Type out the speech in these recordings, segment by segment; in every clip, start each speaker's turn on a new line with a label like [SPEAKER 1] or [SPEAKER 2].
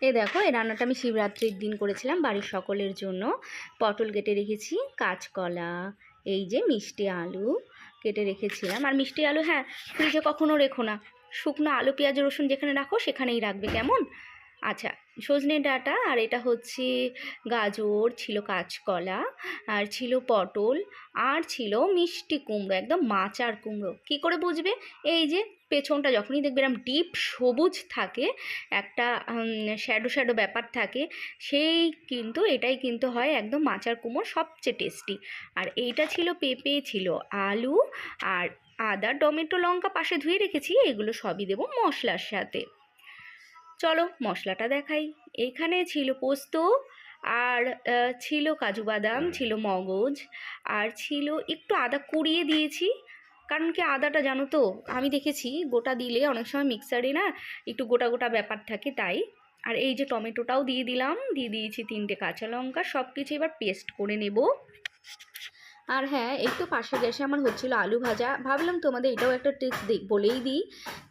[SPEAKER 1] এই দেখো, এই রান্নাটা আমি শিবরাত্রির দিন করেছিলাম বাড়ির সকলের জন্য। পটল কেটে রেখেছি, কাঁচকলা, এই যে মিষ্টি আলু কেটে রেখেছিলাম। আর মিষ্টি আলু, হ্যাঁ, ফ্রিজে কখনো রেখো না, শুকনো আলু পেঁয়াজ রসুন যেখানে রাখো সেখানেই রাখবে, কেমন? আচ্ছা, সজনে ডাঁটা, আর এটা হচ্ছে গাজর, ছিল কাঁচকলা, আর ছিল পটল, আর ছিল মিষ্টি কুমড়ো, একদম মাচার কুমড়ো। কী করে বুঝবে? এই যে পেছনটা যখনই দেখবে এরকম ডিপ সবুজ থাকে, একটা শ্যাডো শ্যাডো ব্যাপার থাকে, সেই কিন্তু এটাই কিন্তু হয় একদম মাচার কুমড়ো, সবচেয়ে টেস্টি। আর এইটা ছিল পেঁপে, ছিল আলু, আর আদা টমেটো লঙ্কা পাশে ধুয়ে রেখেছি, এগুলো সবই দেবো মশলার সাথে। চলো মশলাটা দেখাই। এইখানে ছিল পোস্ত, আর ছিল কাজু বাদাম, ছিল মগজ, আর ছিল একটু আদা কুড়িয়ে দিয়েছি। কারণ কি, আদাটা জানো তো, আমি দেখেছি গোটা দিলে অনেক সময় মিক্সারে না একটু গোটা গোটা ব্যাপার থাকে, তাই। আর এই যে টমেটোটাও দিয়ে দিলাম, দিয়ে দিয়েছি 3টে কাঁচা লঙ্কা, সব কিছু এবার পেস্ট করে নেব। আর হ্যাঁ, এই তো পাশে গ্যাসে আমার হচ্ছিল আলু ভাজা। ভাবলাম তোমাদের এটাও একটা টিপস বলেই দিই।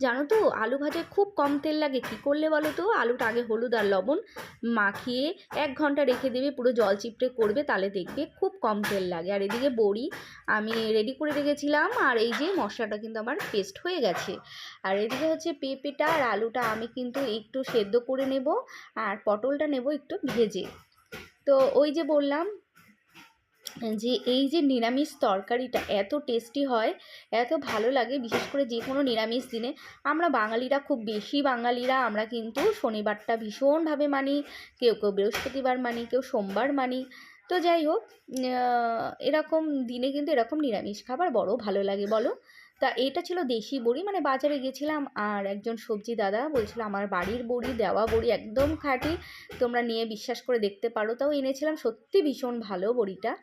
[SPEAKER 1] জানো তো, আলু ভাজায় খুব কম তেল লাগে। কী করলে বলো তো? আলুটা আগে হলুদ আর লবণ মাখিয়ে 1 ঘন্টা রেখে দেবে, পুরো জল চিপড়ে করবে, তাহলে দেখবে খুব কম তেল লাগে। আর এদিকে বড়ি আমি রেডি করে রেখেছিলাম, আর এই যে মশলাটা কিন্তু আমার পেস্ট হয়ে গেছে। আর এদিকে হচ্ছে পেঁপেটা আর আলুটা আমি কিন্তু একটু সেদ্ধ করে নেব, আর পটলটা নেব একটু ভেজে। তো ওই যে বললাম যে এই যে নিরামিষ তরকারিটা এত টেস্টি হয়, এত ভালো লাগে, বিশেষ করে যে কোনো নিরামিষ দিনে। আমরা বাঙালিরা, খুব বেশি বাঙালিরা আমরা কিন্তু শনিবারটা ভীষণভাবে মানি, কেউ কেউ বৃহস্পতিবার মানি, কেউ সোমবার মানি। তো যাই হোক, এরকম দিনে কিন্তু এরকম নিরামিষ খাবার বড় ভালো লাগে, বলো? তা এটা ছিল দেশি বড়ি, মানে বাজারে গেছিলাম আর একজন সবজি দাদা বলছিল আমার বাড়ির বড়ি, দেওয়া বড়ি, একদম খাঁটি, তোমরা নিয়ে বিশ্বাস করে দেখতে পারো। তাও এনেছিলাম, সত্যি ভীষণ ভালো বড়িটা।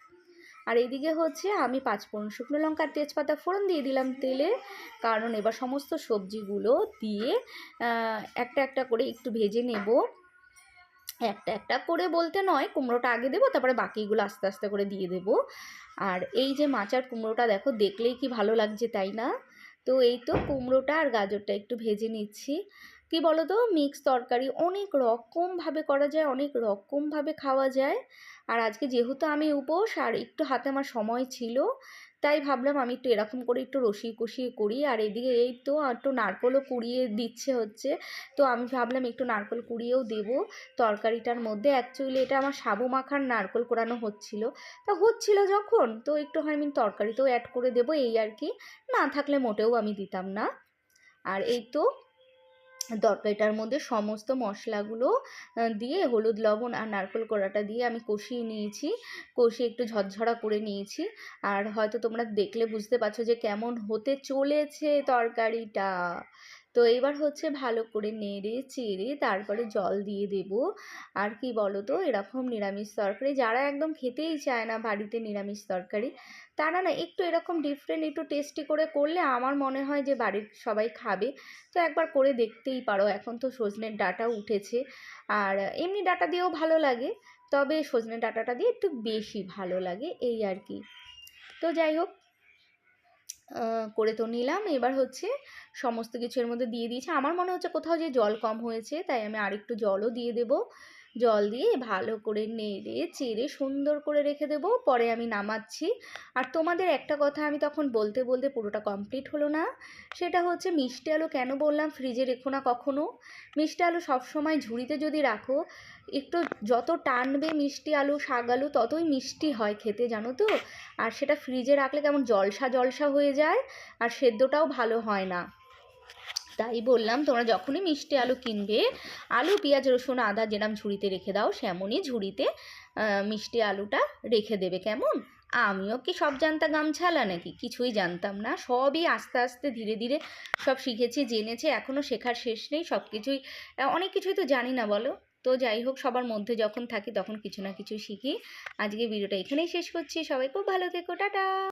[SPEAKER 1] আর এইদিকে হচ্ছে আমি 5 ফোড়ন, শুকনো লঙ্কা, তেজপাতা ফোড়ন দিয়ে দিলাম তেলে। কারণ এবার সমস্ত সবজিগুলো দিয়ে একটা একটা করে একটু ভেজে নেব। একটা একটা করে বলতে নয়, কুমড়োটা আগে দেবো, তারপরে বাকিগুলো আস্তে আস্তে করে দিয়ে দেবো। আর এই যে মাচার কুমড়োটা দেখো, দেখলেই কি ভালো লাগছে, তাই না? তো এই তো কুমড়োটা আর গাজরটা একটু ভেজে নিচ্ছি। কি বলো তো, মিক্স তরকারি অনেক রকমভাবে করা যায়, অনেক রকমভাবে খাওয়া যায়। আর আজকে যেহেতু আমি উপোস আর একটু হাতে আমার সময় ছিল, তাই ভাবলাম আমি একটু এরকম করে একটু রসিয়ে কষিয়ে করি। আর এদিকে এই তো একটু নারকেলও কুড়িয়ে দিচ্ছে হচ্ছে, তো আমি ভাবলাম একটু নারকেল কুড়িয়েও দেবো তরকারিটার মধ্যে। অ্যাকচুয়ালি এটা আমার সাবু মাখার নারকেল কোরানো হচ্ছিল, তা হচ্ছিল যখন, তো একটু হয় আমি তরকারিতেও অ্যাড করে দেবো, এই আর কি। না থাকলে মোটেও আমি দিতাম না। আর এই তো তরকারিটার মধ্যে সমস্ত মশলাগুলো দিয়ে হলুদ লবণ আর নারকেল কোড়াটা দিয়ে আমি কষিয়ে নিয়েছি, কষিয়ে একটু ঝরঝরা করে নিয়েছি। আর হয়তো তোমরা দেখলে বুঝতে পারছো যে কেমন হতে চলেছে তরকারিটা। তো এবার হচ্ছে ভালো করে নেড়ে চেড়ে তারপরে জল দিয়ে দেব। আর কি বলো তো, এরকম নিরামিষ তরকারি যারা একদম খেতেই চায় না বাড়িতে নিরামিষ তরকারি, তারা না একটু এরকম ডিফারেন্ট, একটু টেস্টি করে করলে আমার মনে হয় যে বাড়ির সবাই খাবে। তো একবার করে দেখতেই পারো। এখন তো সজনের ডাঁটাও উঠেছে, আর এমনি ডাঁটা দিয়েও ভালো লাগে, তবে সজনে ডাঁটাটা দিয়ে একটু বেশি ভালো লাগে, এই আর কি। তো যাই হোক, করে তো নিলাম। এবার হচ্ছে সমস্ত কিছু এর মধ্যে দিয়ে দিয়েছি। আমার মনে হচ্ছে কোথাও যে জল কম হয়েছে, তাই আমি আরেকটু জলও দিয়ে দেবো। জল দিয়ে ভালো করে নেড়ে চেড়ে সুন্দর করে রেখে দেবো, পরে আমি নামাচ্ছি। আর তোমাদের একটা কথা আমি তখন বলতে বলতে পুরোটা কমপ্লিট হলো না, সেটা হচ্ছে মিষ্টি আলু কেন বললাম ফ্রিজে রেখো না কখনো। মিষ্টি আলু সবসময় ঝুড়িতে যদি রাখো, একটু যত টানবে মিষ্টি আলু, শাক আলু, ততই মিষ্টি হয় খেতে, জানো তো। আর সেটা ফ্রিজে রাখলে কেমন জলসা জলসা হয়ে যায়, আর সেদ্ধটাও ভালো হয় না। তাই বললাম, তোমরা যখনই মিষ্টি আলু কিনবে, আলু পেঁয়াজ রসুন আদা যেরকম ঝুড়িতে রেখে দাও, সেমনই ঝুড়িতে মিষ্টি আলুটা রেখে দেবে, কেমন? আমিও কি সব জানতা গামছালা নাকি? কিছুই জানতাম না, সবই আস্তে আস্তে ধীরে ধীরে সব শিখেছি, জেনেছি, এখনও শেখার শেষ নেই, সব কিছুই, অনেক কিছুই তো জানি না, বলো? তো যাই হোক, সবার মধ্যে যখন থাকি তখন কিছু না কিছু শিখি। আজকে ভিডিওটা এখানেই শেষ করছি, সবাই খুব ভালো থেকো, টাটা।